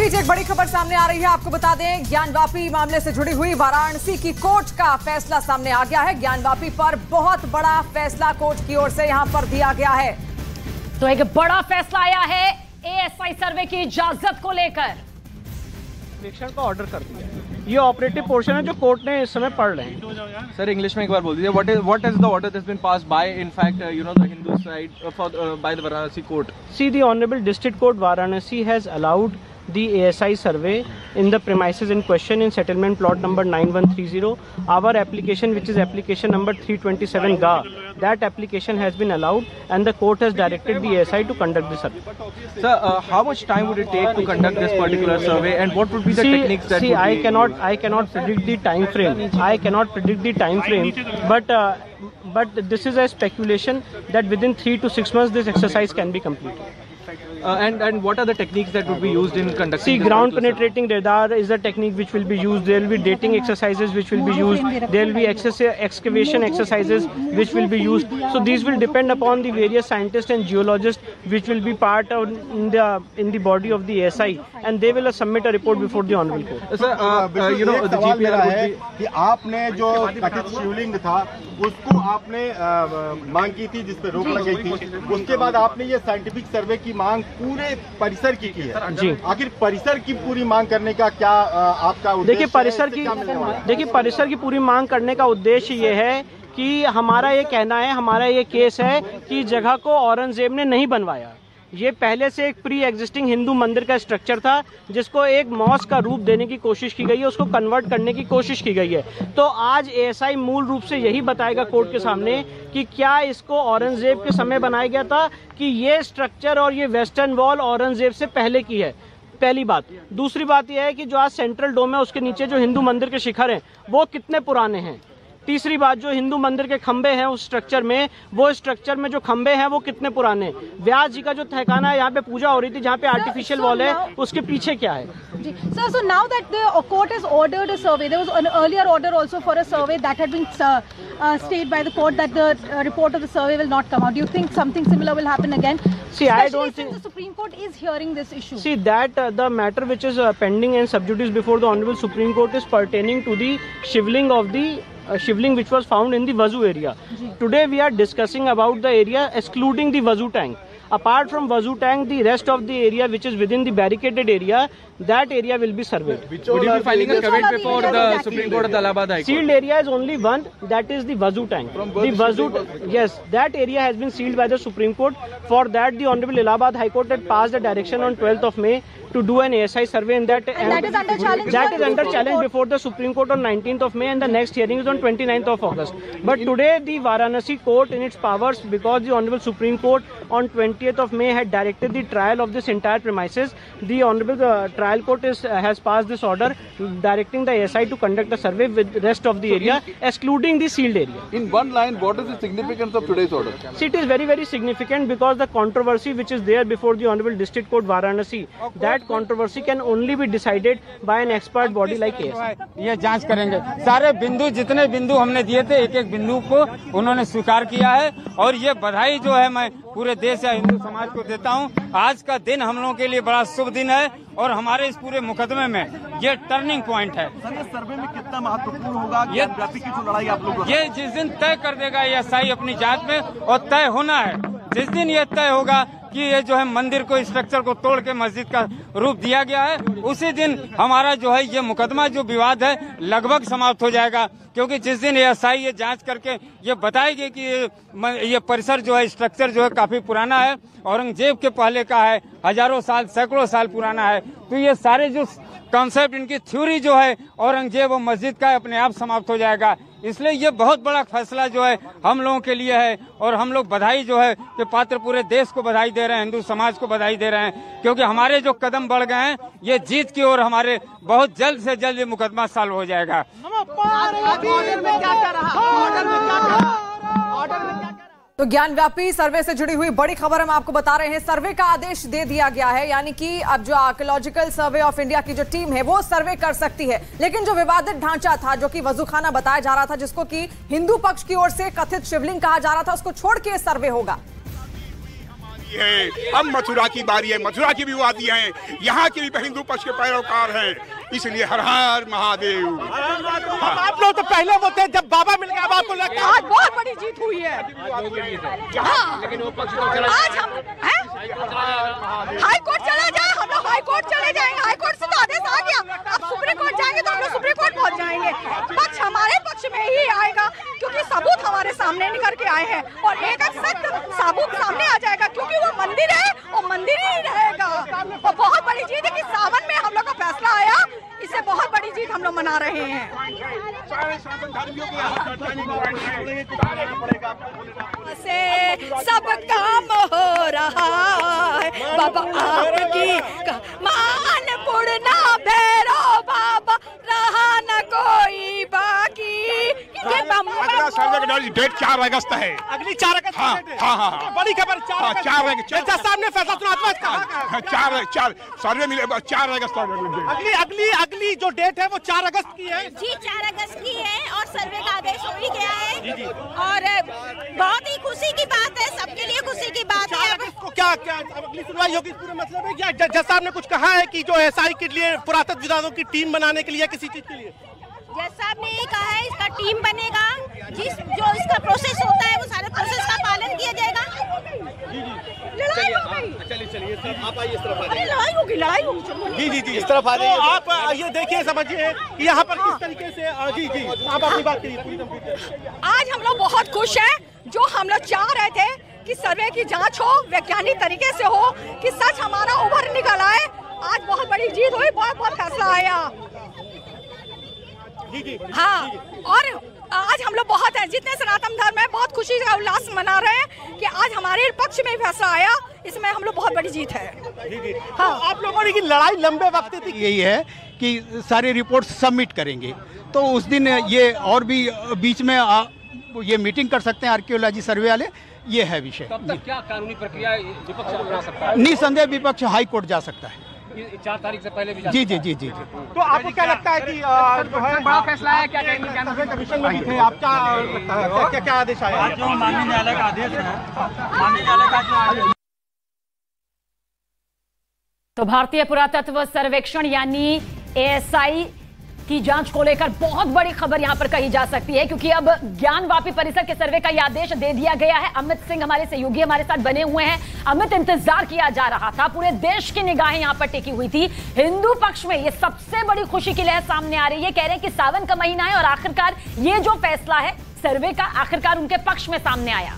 बीच एक बड़ी खबर सामने आ रही है। आपको बता दें, ज्ञानवापी मामले से जुड़ी हुई वाराणसी की कोर्ट का फैसला सामने आ गया है। ज्ञानवापी पर बहुत बड़ा फैसला कोर्ट की ओर से यहां पर दिया गया है। तो एक बड़ा फैसला आया है एएसआई सर्वे की इजाजत को लेकर। निरीक्षण का ऑर्डर कर दिया है। ये ऑपरेटिव पोर्शन है जो कोर्ट ने इस समय पढ़ रहे हैं। सर इंग्लिश में एक बार बोल दीजिए, what is the order that's been passed by in fact the Hindu side by the Varanasi court? See, the Honorable District Court Varanasi has allowed the ASI survey in the premises in question in settlement plot number 9130. Our application, which is application number 327 GA, that application has been allowed and the court has directed the ASI to conduct the survey. Sir, how much time would it take to conduct this particular survey and what would be the techniques that would be... I cannot predict the time frame. I cannot predict the time frame, but this is a speculation that within 3 to 6 months this exercise can be completed. And what are the techniques that would be used in conducting? See, ground penetrating radar is the technique which will be used. There will be dating exercises which will be used. There will be excavation exercises which will be used. So these will depend upon the various scientists and geologists which will be part of in the body of the ASI, and they will submit a report before the honorable court. Sir, the GPR would be... कि आपने जो कथित शिवलिंग था उसको आपने मांग की थी, जिस पे रोक लगी थी, उसके बाद आपने ये साइंटिफिक सर्वे की मांग पूरे परिसर की है जी। आखिर परिसर की पूरी मांग करने का क्या आपका उद्देश्य? देखिए परिसर की पूरी मांग करने का उद्देश्य ये है कि हमारा ये कहना है, हमारा ये केस है कि जगह को औरंगजेब ने नहीं बनवाया। ये पहले से एक प्री एग्जिस्टिंग हिंदू मंदिर का स्ट्रक्चर था जिसको एक मॉस्क का रूप देने की कोशिश की गई है, उसको कन्वर्ट करने की कोशिश की गई है। तो आज एएसआई मूल रूप से यही बताएगा कोर्ट के सामने कि क्या इसको औरंगजेब के समय बनाया गया था कि ये स्ट्रक्चर और ये वेस्टर्न वॉल औरंगजेब से पहले की है। पहली बात। दूसरी बात यह है कि जो आज सेंट्रल डोम है उसके नीचे जो हिंदू मंदिर के शिखर हैं वो कितने पुराने हैं। तीसरी बात, जो हिंदू मंदिर के खंबे हैं उस स्ट्रक्चर में, वो स्ट्रक्चर में जो खंबे हैं वो कितने पुराने। व्यास जी का जो तहखाना है, यहाँ पे पूजा हो रही थी, जहाँ पे आर्टिफिशियल वॉल है, उसके पीछे क्या है? Sir, so now that the court has ordered a survey, there was an earlier order also for a survey that had been stayed by the court that the report of the survey will not come out. Do you think something similar will happen again? See, I don't think the Supreme Court is hearing this issue. See, that the matter which is pending and sub judice before the Honorable Supreme Court is pertaining to the shivling of the shivling which was found in the Vazu area. Today we are discussing about the area excluding the Vazu tank. Apart from Vazu tank, the rest of the area which is within the barricaded area, that area will be surveyed. Would you be filing a caveat before the Supreme Court of the Allahabad High Court? Sealed area is only one, that is the Vazu tank. The Vazu, yes, that area has been sealed by the Supreme Court. For that, the Honorable Allahabad High Court had passed a direction on 12th of May to do an ASI survey, and that is under challenge. That is under challenge before the Supreme Court on 19th of May, and the next hearing is on 29th of August. But today, the Varanasi court in its powers, because the Honorable Supreme Court on 20th of May had directed the trial of this entire premises, the Honorable trial court has passed this order directing the ASI to conduct a survey with the rest of the area, excluding the sealed area. In one line, what is the significance of today's order? See, it is very, very significant because the controversy which is there before the Honorable District Court Varanasi, that controversy can only be decided by an expert body like ASI. ये जांच करेंगे। सारे बिंदु, जितने बिंदु हमने दिए थे, एक एक बिंदु को उन्होंने स्वीकार किया है, और ये बधाई जो है मैं पूरे देश या हिंदू समाज को देता हूँ। आज का दिन हम लोगों के लिए बड़ा शुभ दिन है और हमारे इस पूरे मुकदमे में ये टर्निंग पॉइंट है। सर्वे में कितना महत्वपूर्ण होगा ये की जो लड़ाई आप लोग, ये जिस दिन तय कर देगा एएसआई अपनी जांच में, और तय होना है जिस दिन ये तय होगा कि ये जो है मंदिर को, स्ट्रक्चर को तोड़ के मस्जिद का रूप दिया गया है, उसी दिन हमारा जो है ये मुकदमा, जो विवाद है, लगभग समाप्त हो जाएगा। क्योंकि जिस दिन एएसआई ये जांच करके ये बताएगी कि ये परिसर जो है, स्ट्रक्चर जो है काफी पुराना है, औरंगजेब के पहले का है, हजारों साल, सैकड़ों साल पुराना है, तो ये सारे जो कॉन्सेप्ट, इनकी थ्योरी जो है औरंगजेब और मस्जिद का, अपने आप समाप्त हो जाएगा। इसलिए ये बहुत बड़ा फैसला जो है हम लोगों के लिए है, और हम लोग बधाई जो है कि पात्र पूरे देश को बधाई दे रहे हैं, हिंदू समाज को बधाई दे रहे हैं, क्योंकि हमारे जो कदम बढ़ गए हैं ये जीत की ओर, हमारे बहुत जल्द से जल्द ये मुकदमा सॉल्व हो जाएगा। तो ज्ञानव्यापी सर्वे से जुड़ी हुई बड़ी खबर हम आपको बता रहे हैं। सर्वे का आदेश दे दिया गया है, यानी कि अब जो आर्कियोलॉजिकल सर्वे ऑफ इंडिया की जो टीम है वो सर्वे कर सकती है। लेकिन जो विवादित ढांचा था, जो कि वजूखाना बताया जा रहा था, जिसको कि हिंदू पक्ष की ओर से कथित शिवलिंग कहा जा रहा था, उसको छोड़ के सर्वे होगा। वादी है, अब मथुरा की बारी है। मथुरा की भी वादी है, यहाँ के भी हिंदू पक्ष के पैरोकार हैं, इसलिए हर हर महादेव। आप लोग तो पहले वो थे जब बाबा मिल गया, अब आपको लगता है आज बहुत बड़ी जीत हुई है। आज हम हाई कोर्ट चला जाए, हम लोग हाई कोर्ट चले जाएंगे। हाई कोर्ट से तो आदेश आ गया, अब सुप्रीम कोर्ट जाएंगे तो हम लोग सुप्रीम कोर्ट पहुंच जाएंगे। पक्ष हमारे पक्ष में ही आएगा, क्योंकि सबूत हमारे सामने निकल के आए हैं और एक सत्य सबूत सामने आ जाएगा, क्योंकि वो मंदिर है, वो मंदिर ही रहेगा। और बहुत बड़ी जीत है कि सावन में हम लोग का फैसला आया, इससे बहुत बड़ी जीत हम लोग मना रहे हैं। से सब काम हो रहा है बाबा आपकी मान पूर्णा भैरव बाबा, रहा न कोई बाकी। डेट 4 अगस्त है, अगली 4 अगस्त। हाँ, बड़ी खबर 4 अगस्त। जज साहब ने फैसला सुना, 4 सर्वे मिले 4 अगस्त। अगली जो डेट है वो 4 अगस्त की है जी, 4 अगस्त की है और सर्वे का आदेश हो ही गया है और बहुत ही खुशी की बात है, सबके लिए खुशी की बात है। क्या अगली सुनवाई होगी पूरे मसले में? क्या जज साहब ने कुछ कहा है कि जो एसआई के लिए पुरातत्व विभागों की टीम बनाने के लिए किसी चीज के लिए? जज साहब ने ये कहा है इसका टीम बनेगा, जो इसका प्रोसेस होता है वो सारे प्रोसेस का पालन किया जाएगा। लड़ाई होगी जी इस तरफ आ जाइए। आप ये देखिए, समझिए कि यहाँ पर किस तरीके से जी आप अपनी बात करिए। आज हम लोग बहुत खुश हैं, जो हम लोग चाह रहे थे कि सर्वे की जांच हो, वैज्ञानिक तरीके से हो, कि सच हमारा उभर निकल आए। आज बहुत बड़ी जीत हुई, बहुत फैसला आया। हाँ, और आज हम लोग बहुत हैं, जितने सनातन धर्म है, बहुत खुशी का उल्लास मना रहे हैं कि आज हमारे पक्ष में फैसला आया, इसमें हम लोग बहुत बड़ी जीत है। हाँ, आप लोगों की लड़ाई लंबे वक्त तक यही है कि सारे रिपोर्ट सबमिट करेंगे, तो उस दिन ये और भी बीच में ये मीटिंग कर सकते हैं आर्कियोलॉजी सर्वे वाले, ये है विषय। तब तक क्या कानूनी प्रक्रिया विपक्ष अपना सकता है? निसंदेह विपक्ष हाई कोर्ट जा सकता है 4 तारीख से पहले भी। जी। तो आपको क्या लगता है कि जो है बड़ा फैसला है, क्या कहेंगे? कमीशन में भी थे, आप क्या लगता है क्या आदेश आया? जो माननीय न्यायालय का आदेश है, माननीय न्यायालय का तो भारतीय पुरातत्व सर्वेक्षण यानी एएसआई की जांच को लेकर बहुत बड़ी खबर यहां पर कही जा सकती है, क्योंकि अब ज्ञानवापी परिसर के सर्वे का यह आदेश दे दिया गया है। अमित सिंह हमारे सहयोगी हमारे साथ बने हुए हैं। अमित, इंतजार किया जा रहा था, पूरे देश की निगाहें यहां पर टिकी हुई थी। हिंदू पक्ष में ये सबसे बड़ी खुशी की लहर सामने आ रही है, कह रहे हैं कि सावन का महीना है और आखिरकार ये जो फैसला है सर्वे का आखिरकार उनके पक्ष में सामने आया।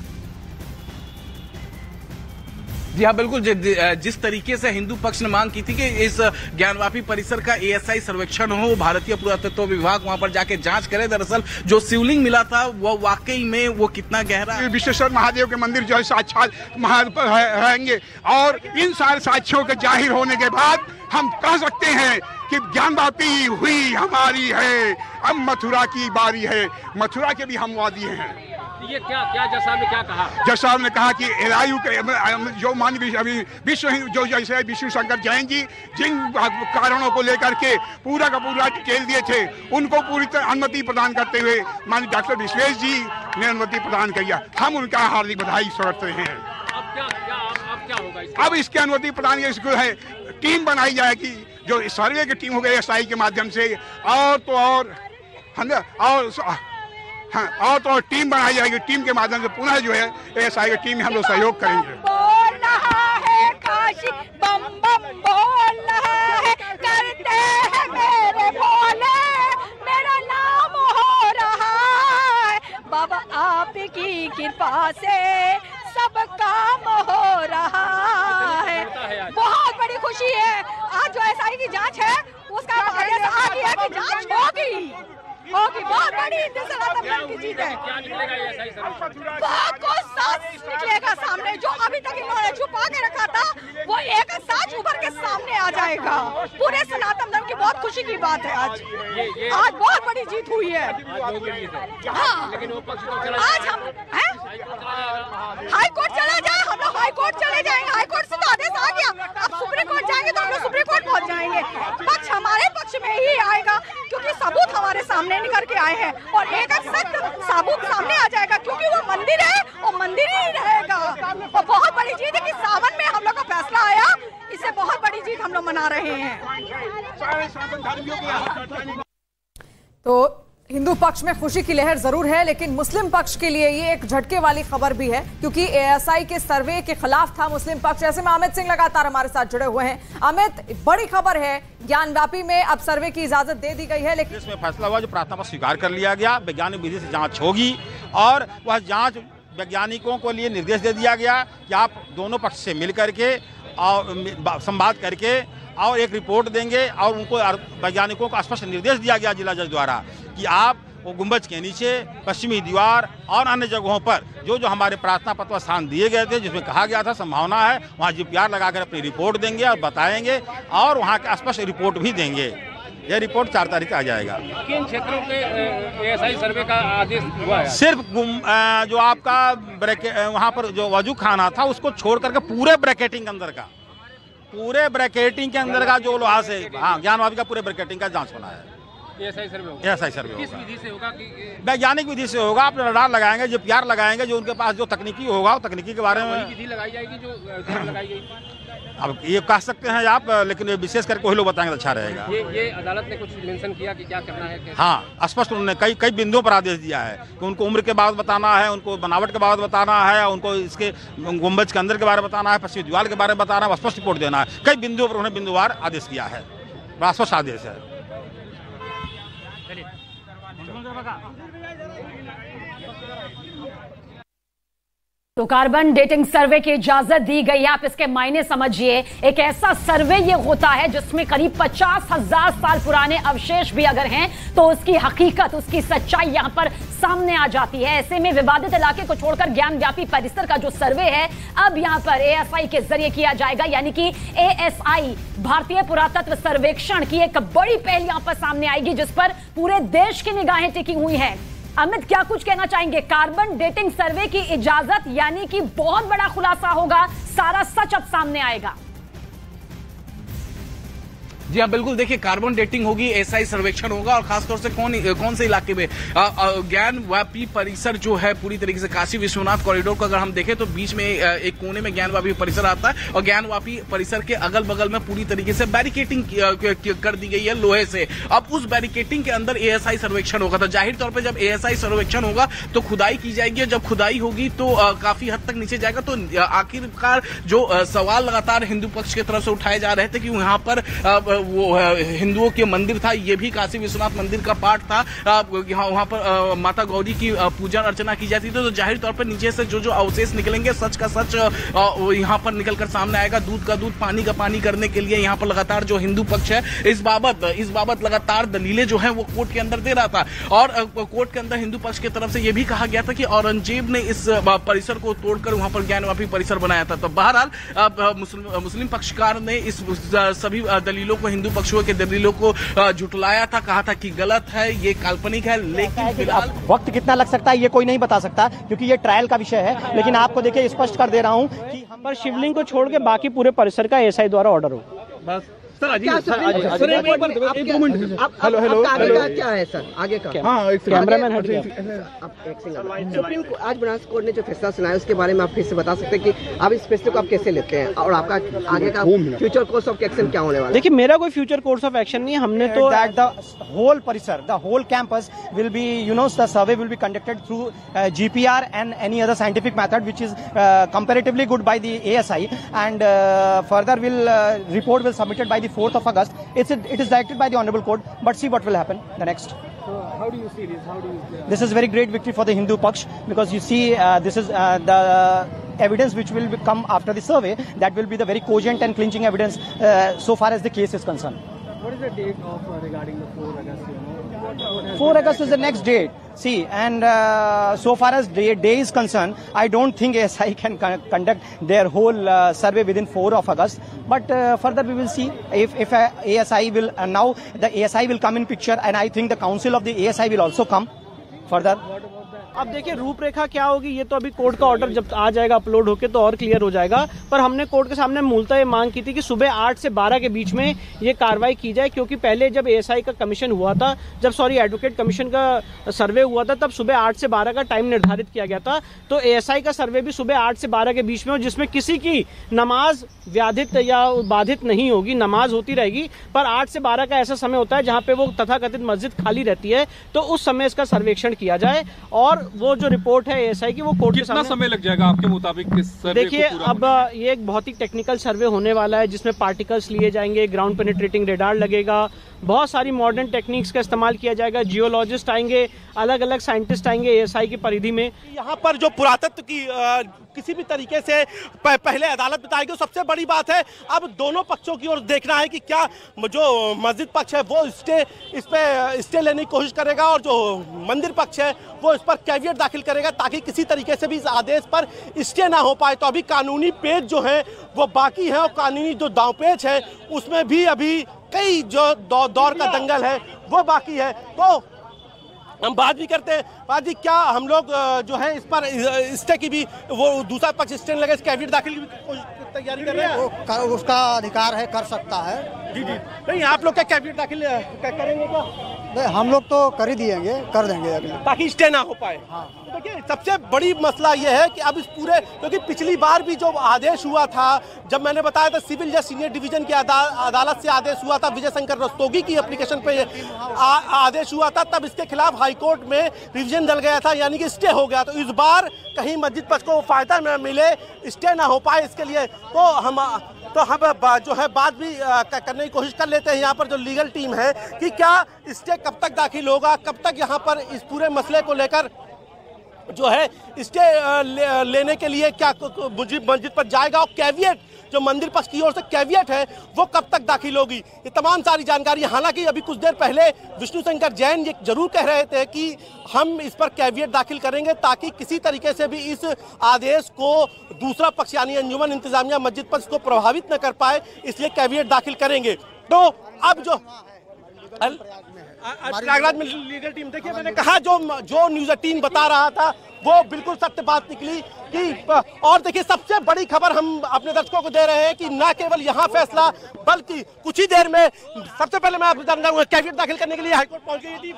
जी हाँ, बिल्कुल। जिस तरीके से हिंदू पक्ष ने मांग की थी कि इस ज्ञानवापी परिसर का एएसआई सर्वेक्षण हो, भारतीय पुरातत्व विभाग वहां पर जाके जांच करे। दरअसल जो शिवलिंग मिला था वो वाकई में वो कितना गहरा, विश्वेश्वर महादेव के मंदिर जो है साक्षात रहेंगे, और इन सारे साक्ष्यों के जाहिर होने के बाद हम कह सकते हैं कि ज्ञानवापी हुई हमारी है, अब मथुरा की बारी है। मथुरा के भी हम वादी हैं। ये क्या जज साहब ने क्या कहा? जज साहब ने कहा कि एलआईयू के जो माननीय विश्व जो जैसे विष्णु शंकर जैन जी जिन कारणों को लेकर के पूरा का पूरा डिटेल दिए थे, उनको पूरी तरह अनुमति प्रदान करते हुए माननीय डॉक्टर विश्वेश जी ने अनुमति प्रदान किया। हम उनका हार्दिक बधाई करते हैं। अब क्या होगा? अब इसकी अनुमति प्रदान इसको है, टीम बनाई जाएगी, जो सर्वे की टीम हो गई एसआई के माध्यम से, और तो टीम बनाई जाएगी। टीम के माध्यम से पुनः जो है एएसआई की टीम में हम लोग सहयोग करेंगे। बोल रहा है काशी बम बम, बोल रहा है करते हैं मेरे भोले, मेरा नाम हो रहा है बाबा आपकी कृपा से सब काम हो रहा है। बहुत बड़ी खुशी है। आज जो एसआई की जांच है उसका आदेश आ गया कि जांच होगी। बहुत बड़ी की जीत है। बहुत कुछ सच निकलेगा सामने, जो अभी तक इन्होंने छुपा के रखा था वो एक सच उभर के सामने आ जाएगा। पूरे सनातन धर्म की बहुत खुशी की बात है। आज बहुत बड़ी जीत हुई है। हाँ, आज हम हाई कोर्ट चला जाए, हम लोग हाई कोर्ट चले जाएंगे। हाई कोर्ट से तो आदेश आ गया, अब सुप्रीम कोर्ट जाएंगे तो हम लोग सुप्रीम कोर्ट पहुंच जाएंगे। पक्ष हमारे पक्ष में ही आएगा, क्योंकि सबूत हमारे सामने निकल के आए हैं और एक सत्य सबूत सामने आ जाएगा, क्योंकि वो मंदिर है, वो मंदिर ही रहेगा। और बहुत बड़ी जीत है कि सावन सारे सनातन धर्मियों के। तो हिंदू पक्ष में खुशी की लहर जरूर है, लेकिन मुस्लिम पक्ष के लिए ये एक झटके वाली खबर भी है, क्योंकि एएसआई के सर्वे के खिलाफ था मुस्लिम पक्ष। ऐसे में अमित सिंह लगातार हमारे साथ जुड़े हुए हैं। अमित, बड़ी खबर है, ज्ञानव्यापी में अब सर्वे की इजाजत दे दी गई है, लेकिन इसमें फैसला हुआ जो प्रार्थना पर स्वीकार कर लिया गया, वैज्ञानिक विधि से जांच होगी और वह जांच वैज्ञानिकों को लिए निर्देश दे दिया गया कि आप दोनों पक्ष से मिल करके और संवाद करके और एक रिपोर्ट देंगे, और उनको वैज्ञानिकों को स्पष्ट निर्देश दिया गया जिला जज द्वारा कि आप वो गुंबज के नीचे, पश्चिमी दीवार और अन्य जगहों पर जो जो हमारे प्रार्थना पत्र स्थान दिए गए थे, जिसमें कहा गया था संभावना है, वहाँ जीपीआर लगाकर अपनी रिपोर्ट देंगे और बताएंगे और वहाँ के स्पष्ट रिपोर्ट भी देंगे। यह रिपोर्ट 4 तारीख को आ जाएगा। किन क्षेत्रों के एएसआई सर्वे का आदेश हुआ है? सिर्फ जो आपका वहाँ पर जो वजू खाना था उसको छोड़ करके पूरे ब्रैकेटिंग के अंदर का जो लोहा से, हाँ, ज्ञानवापी का पूरे ब्रैकेटिंग का जांच होना है। एएसआई सर्वे किस विधि से होगा? वैज्ञानिक विधि से होगा। अपने रडार लगाएंगे, जो प्यार लगाएंगे, जो उनके पास जो तकनीकी होगा, वो तकनीकी के बारे में विधि लगाई जाएगी जो लगाई गई थी। अब ये कह सकते हैं आप, लेकिन विशेष करके वही लोग बताएंगे तो अच्छा रहेगा। ये अदालत ने कुछ मेंशन किया कि क्या करना है? हाँ, स्पष्ट उन्होंने कई बिंदुओं पर आदेश दिया है कि उनको उम्र के बाद बताना है, उनको बनावट के बाद बताना है, उनको इसके गुंबज के अंदर के बारे में बताना है, पश्चिमी दीवार के बारे में बताना है, स्पष्ट रिपोर्ट देना है। कई बिंदुओं पर उन्हें बिंदुवार आदेश किया है, स्पष्ट आदेश है। तो कार्बन डेटिंग सर्वे की इजाजत दी गई है। आप इसके मायने समझिए, एक ऐसा सर्वे ये होता है जिसमें करीब 50,000 साल पुराने अवशेष भी अगर हैं तो उसकी हकीकत, उसकी सच्चाई यहां पर सामने आ जाती है। ऐसे में विवादित इलाके को छोड़कर ज्ञानव्यापी परिसर का जो सर्वे है अब यहां पर एएसआई के जरिए किया जाएगा, यानी कि एएसआई भारतीय पुरातत्व सर्वेक्षण की एक बड़ी पहल यहां पर सामने आएगी, जिस पर पूरे देश की निगाहें टिकी हुई हैं। अमित, क्या कुछ कहना चाहेंगे? कार्बन डेटिंग सर्वे की इजाजत, यानी कि बहुत बड़ा खुलासा होगा, सारा सच अब सामने आएगा। जी हाँ, बिल्कुल। देखिए, कार्बन डेटिंग होगी, एएसआई सर्वेक्षण होगा और खासतौर से कौन से इलाके में ज्ञानव्यापी परिसर जो है पूरी तरीके से काशी विश्वनाथ कॉरिडोर को अगर हम देखें तो बीच में एक कोने में ज्ञानव्यापी परिसर आता है और ज्ञानव्यापी परिसर के अगल बगल में पूरी तरीके से बैरिकेटिंग कर दी गई है लोहे से। अब उस बैरिकेटिंग के अंदर एएसआई सर्वेक्षण होगा, तो जाहिर तौर पर जब एएसआई सर्वेक्षण होगा तो खुदाई की जाएगी। जब खुदाई होगी तो काफी हद तक नीचे जाएगा। तो आखिरकार जो सवाल लगातार हिंदू पक्ष की तरफ से उठाए जा रहे थे कि यहाँ पर वो हिंदुओं के मंदिर था, ये भी काशी विश्वनाथ मंदिर का पार्ट था, वहां पर माता गौरी की पूजा अर्चना की जाती थी। तो जाहिर तौर पर नीचे से जो अवशेष निकलेंगे, सच का सच यहाँ पर निकलकर सामने आएगा। दूध का दूध, पानी का पानी करने के लिए यहाँ पर लगातार जो हिंदू पक्ष है इस बाबत लगातार दलीलें जो है वो कोर्ट के अंदर दे रहा था। और कोर्ट के अंदर हिंदू पक्ष की तरफ से यह भी कहा गया था कि औरंगजेब ने इस परिसर को तोड़कर वहां पर ज्ञानव्यापी परिसर बनाया था। तो बहरहाल मुस्लिम पक्षकार ने इस सभी दलीलों को, हिंदू पक्षों के दलीलों को झुटलाया था, कहा था कि गलत है, ये काल्पनिक है। लेकिन फिलहाल वक्त कितना लग सकता है ये कोई नहीं बता सकता, क्योंकि ये ट्रायल का विषय है। लेकिन आपको देखिए स्पष्ट कर दे रहा हूं कि हम पर शिवलिंग को छोड़ के बाकी पूरे परिसर का एएसआई द्वारा ऑर्डर हो। बस सर, हेलो क्या है सर आगे का? हाँ, कैमरामैन हट गया। सुप्रीम कोर्ट आज बनारस कोर्ट ने जो फैसला सुनाया उसके बारे में आप फिर से बता सकते हैं कि आप इस फैसले को आप कैसे लेते हैं और आपका आगे का फ्यूचर कोर्स ऑफ एक्शन क्या होने वाला है? देखिए, मेरा कोई फ्यूचर कोर्स ऑफ एक्शन नहीं है। हमने तो दैट द होल परिसर, the whole campus will be, you know, the survey will be conducted through GPR and any other scientific method which is comparatively good by the ASI, and further report will submitted by the 4th of August. It is directed by the Honorable Court, but see what will happen the next. So how do you see this? This is very great victory for the Hindu Paksh, because you see this is the evidence which will come after the survey, that will be the very cogent and clinching evidence so far as the case is concerned. What is the date of regarding the 4 August? 4 August is the next date. See, and so far as day is concerned, I don't think ASI can conduct their whole survey within 4 of August. But further we will see if ASI will, now the ASI will come in picture, and I think the council of the ASI will also come further. What about the अब देखिए रूपरेखा क्या होगी ये तो अभी court का order जब आ जाएगा अपलोड होके तो और क्लियर हो जाएगा। पर हमने कोर्ट के सामने मूलतः ये मांग की थी कि सुबह 8 से 12 के बीच में ये कार्रवाई की जाए, क्योंकि पहले जब एएसआई का कमीशन हुआ था, एडवोकेट कमीशन का सर्वे हुआ था, तब सुबह 8 से 12 का टाइम निर्धारित किया गया था। तो एएसआई का सर्वे भी सुबह 8 से 12 के बीच में हो, जिसमें किसी की नमाज व्याधित या बाधित नहीं होगी, नमाज होती रहेगी। पर 8 से 12 का ऐसा समय होता है जहाँ पे वो तथाकथित मस्जिद खाली रहती है, तो उस समय इसका सर्वेक्षण किया जाए और वो जो रिपोर्ट है एएसआई की वो कोर्ट के सामने। कितना समय लग जाएगा आपके मुताबिक किस सर्वे देखिए अब ये एक बहुत ही टेक्निकल सर्वे होने वाला है, जिसमें पार्टिकल्स लिए जाएंगे, ग्राउंड पेनिट्रेटिंग रेडार लगेगा, बहुत सारी मॉडर्न टेक्निक्स का इस्तेमाल किया जाएगा, जियोलॉजिस्ट आएंगे, अलग अलग साइंटिस्ट आएंगे एएसआई की परिधि में। यहाँ पर जो पुरातत्व की किसी भी तरीके से पहले अदालत बताएगी, सबसे बड़ी बात है अब दोनों पक्षों की ओर देखना है कि क्या जो मस्जिद पक्ष है वो इस पे स्टे लेने की कोशिश करेगा और जो मंदिर पक्ष है वो इस पर कैविएट दाखिल करेगा, ताकि किसी तरीके से भी इस आदेश पर स्टे ना हो पाए। तो अभी कानूनी पेज जो है वो बाकी है और कानूनी जो दांवपेच है उसमें भी अभी कई जो दौर का दंगल है वो बाकी है। तो हम बात भी करते हैं, बात जी क्या हम लोग जो है इस पर स्टे की भी वो दूसरा पक्ष स्टे लगे कैविएट दाखिल की तैयारी कर रहे हैं, उसका अधिकार है, कर सकता है। जी जी नहीं आप लोग क्या कैविएट दाखिल करेंगे क्या? नहीं हम लोग तो कर ही दिएंगे, कर देंगे अभी, ताकि स्टे ना हो पाए। हाँ। देखिए सबसे बड़ी मसला ये है कि अब इस पूरे, क्योंकि पिछली बार भी जो आदेश हुआ था, जब मैंने बताया था सिविल जज सीनियर डिवीजन की अदालत से आदेश हुआ था, विजय शंकर रस्तोगी की एप्लीकेशन पे आदेश हुआ था, तब इसके खिलाफ हाईकोर्ट में रिवीजन डल गया था, यानी कि स्टे हो गया। तो इस बार कहीं मस्जिद पक्ष को फायदा न मिले, स्टे ना हो पाए, इसके लिए तो हम जो है बात भी करने की कोशिश कर लेते हैं यहाँ पर जो लीगल टीम है कि क्या स्टे कब तक दाखिल होगा, कब तक यहाँ पर इस पूरे मसले को लेकर जो है स्टे लेने के लिए क्या मस्जिद पर जाएगा और कैविएट जो मंदिर पक्ष की ओर से कैविएट है वो कब तक दाखिल होगी, ये तमाम सारी जानकारी। हालांकि अभी कुछ देर पहले विष्णु शंकर जैन ये जरूर कह रहे थे कि हम इस पर कैविएट दाखिल करेंगे ताकि किसी तरीके से भी इस आदेश को दूसरा पक्ष यानी अंजुमन इंतजामिया मस्जिद पक्ष को प्रभावित न कर पाए, इसलिए कैविएट दाखिल करेंगे। तो अब जो प्रयागराज में लीगल टीम, देखिए मैंने कहा जो न्यूज़ 18 बता रहा था वो बिल्कुल सत्य बात निकली कि, और देखिए सबसे बड़ी खबर हम अपने दर्शकों को दे रहे हैं कि न केवल यहाँ फैसला बल्कि कुछ ही देर में सबसे पहले मैं आपको जानना चाहूंगा कैविएट दाखिल करने के लिए हाईकोर्ट पहुंच गई थी।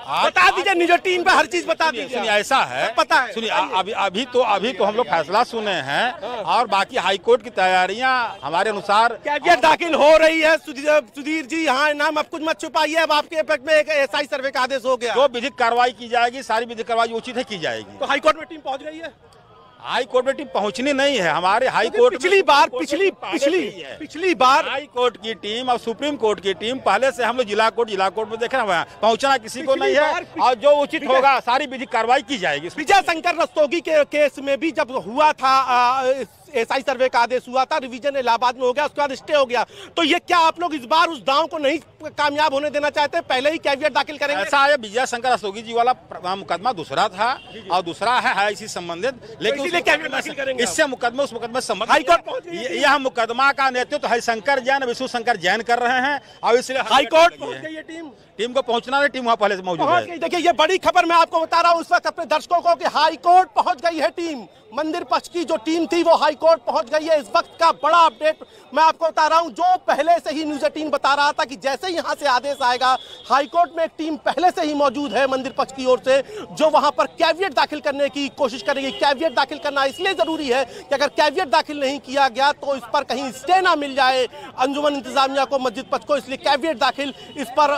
बता दीजिए न्यूज़ 18 पे हर चीज बता दीजिए। सुनिए ऐसा है, पता है सुनिए अभी तो हम लोग फैसला सुने हैं और बाकी हाईकोर्ट की तैयारियां हमारे अनुसार कैविएट दाखिल हो रही है। सुधीर जी यहाँ नाम अब कुछ मत छुपाइए, अब आपके इफेक्ट में एक एएसआई सर्वे का आदेश हो गया, जो विधिक कार्रवाई की जाएगी सारी विधिक कार्रवाई उचित है की जाएगी। तो हाईकोर्ट में टीम पहुंच गई है? हाई कोर्ट में टीम पहुंचनी नहीं है, हमारे हाई कोर्ट पिछली बार हाई कोर्ट की टीम और सुप्रीम कोर्ट की टीम पहले से हम लोग जिला कोर्ट में देख रहे हैं, पहुंचना किसी को नहीं है और जो उचित होगा सारी विधिक कार्रवाई की जाएगी। विजय शंकर रस्तोगी के केस में भी जब हुआ था एएसआई सर्वे का आदेश हुआ था, रिवीजन इलाहाबाद में हो गया, उसके बाद स्टे हो गया, तो ये क्या आप लोग इस बार उस दांव को नहीं कामयाब होने देना चाहते, पहले ही कैविएट दाखिल करेंगे? ऐसा है विजय शंकर रस्तोगी जी वाला मुकदमा दूसरा था और दूसरा है इसी संबंधित, लेकिन इससे मुकदमे उस मुकदमे संबंधित हाईकोर्ट यह मुकदमा का नेतृत्व हरिशंकर जैन विष्णु शंकर जैन कर रहे हैं और इसलिए हाईकोर्ट टीम को पहुंचना है, टीम वहां पहले से मौजूद है। देखिए ये बड़ी खबर मैं आपको बता रहा हूँ उस वक्त अपने दर्शकों को कि हाईकोर्ट पहुंच गई है टीम, मंदिर पक्ष की जो टीम थी वो हाईकोर्ट पहुंच गई है। इस वक्त का बड़ा अपडेट मैं आपको बता रहा हूं, जो पहले से ही न्यूज़ 18 बता रहा था कि जैसे ही यहां से आदेश आएगा हाईकोर्ट में एक टीम पहले से ही मौजूद है मंदिर पक्ष की ओर से, जो वहां पर कैविएट दाखिल करने की कोशिश करेगी। कैविएट दाखिल करना इसलिए जरूरी है कि अगर कैविएट दाखिल नहीं किया गया तो इस पर कहीं स्टे ना मिल जाए अंजुमन इंतजामिया को, मस्जिद पक्ष को, इसलिए कैविएट दाखिल इस पर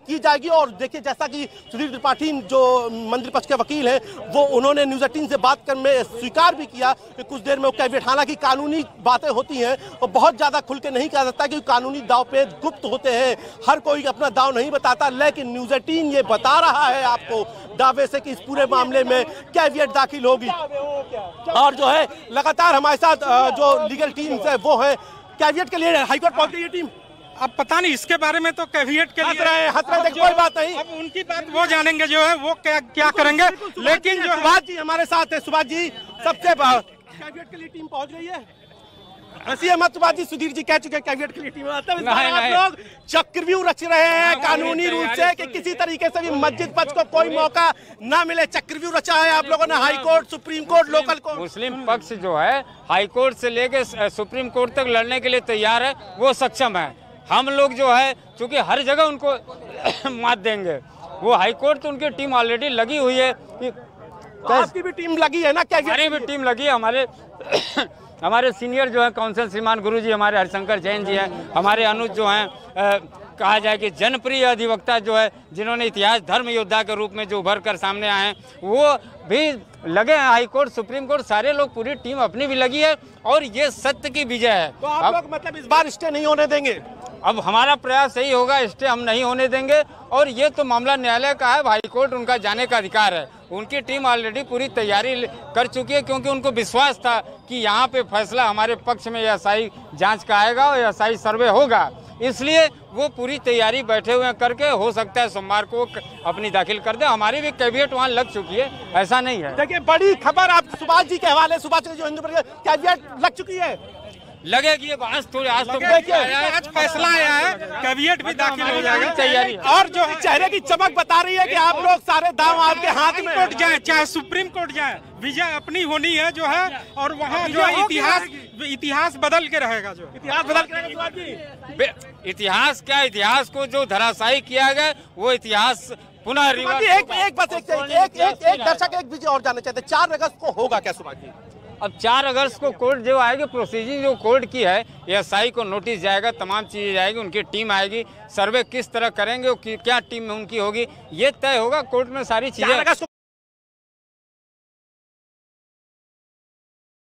की जाएगी। और देखिए जैसा कि सुधीर त्रिपाठी जो मंदिर पक्ष के वकील हैं वो उन्होंने न्यूज़ 18 से बात कर में स्वीकार भी किया कि कुछ देर में वो कैविएट, हालांकि कानूनी बातें होती हैं और बहुत ज्यादा खुल के नहीं कहा जाता क्योंकि कानूनी दाव पेच गुप्त होते हैं, हर कोई अपना दाव नहीं बताता, लेकिन न्यूज़ 18 ये बता रहा है आपको दावे से कि इस पूरे मामले में कैविएट दाखिल होगी। और जो है लगातार हमारे साथ जो लीगल टीम है वो है कैविएट के लिए हाईकोर्ट पहुंच गई है टीम। अब पता नहीं इसके बारे में तो कैविएट के लिए हंस रहे कोई बात नहीं, अब उनकी बात वो जानेंगे जो है वो क्या करेंगे। लेकिन जो सुभाष जी हमारे साथ है, सुभाष जी सबसे कैविएट के लिए टीम पहुंच गई है? हंसी मत बाजी, सुधीर जी कह चुके हैं कैबिनेट के लिए टीम आता है। आप लोग चक्रव्यूह रच रहे हैं कानूनी रूप से कि किसी तरीके से भी मस्जिद पक्ष को कोई मौका ना मिले। चक्रव्यूह रचा है आप लोगों ने, high court, supreme court, local court. Muslim पक्ष जो है हाई कोर्ट से लेके सुप्रीम कोर्ट तक लड़ने के लिए तैयार है, वो सक्षम है। हम लोग जो है चूंकि हर जगह उनको मात देंगे। वो हाई कोर्ट तो उनकी टीम ऑलरेडी लगी हुई है। तो आपकी भी टीम लगी है ना? क्या हमारी भी टीम लगी है। हमारे सीनियर जो है काउंसिल श्रीमान गुरु जी, हमारे हरिशंकर जैन जी हैं, हमारे अनुज जो हैं, कहा जाए कि जनप्रिय अधिवक्ता जो है, जिन्होंने इतिहास धर्म योद्धा के रूप में जो उभर कर सामने आए हैं, वो भी लगे हैं। हाई कोर्ट, सुप्रीम कोर्ट, सारे लोग, पूरी टीम अपनी भी लगी है और ये सत्य की विजय है। तो आप लोग मतलब इस बार स्टे नहीं होने देंगे? अब हमारा प्रयास यही होगा, स्टे हम नहीं होने देंगे। और ये तो मामला न्यायालय का है, हाई कोर्ट उनका जाने का अधिकार है। उनकी टीम ऑलरेडी पूरी तैयारी कर चुकी है, क्योंकि उनको विश्वास था कि यहाँ पे फैसला हमारे पक्ष में एएसआई जांच का आएगा और एएसआई सर्वे होगा। इसलिए वो पूरी तैयारी बैठे हुए करके, हो सकता है सोमवार को अपनी दाखिल कर दे। हमारी भी कैबिनेट वहाँ लग चुकी है, ऐसा नहीं है। देखिए बड़ी खबर आप सुभाष जी के हवाले, सुभाष जो हिंदू कैबिनेट लग चुकी है, लगेगी। आज तो आज फैसला आया है, कैबिनेट भी दाखिल हो जाएगा, तैयारी। और जो चेहरे की चमक बता रही है कि आप लोग सारे दांव आपके हाथ में। कोर्ट जाए चाहे सुप्रीम कोर्ट जाए, विजय अपनी होनी है जो है। और वहाँ जो इतिहास बदल के रहेगा, जो इतिहास बदल के रहेगा। इतिहास क्या, इतिहास को जो धराशायी किया गया वो इतिहास पुनः एक दर्शक एक विजय और जानना चाहते हैं, 4 अगस्त को होगा क्या सुभाष जी? अब 4 अगस्त को कोर्ट जो आएगी, प्रोसीजिंग जो कोर्ट की है, एएसआई को नोटिस जाएगा, तमाम चीजें जाएगी, उनकी टीम आएगी, सर्वे किस तरह करेंगे, क्या टीम उनकी होगी, ये तय होगा कोर्ट में सारी चीजें।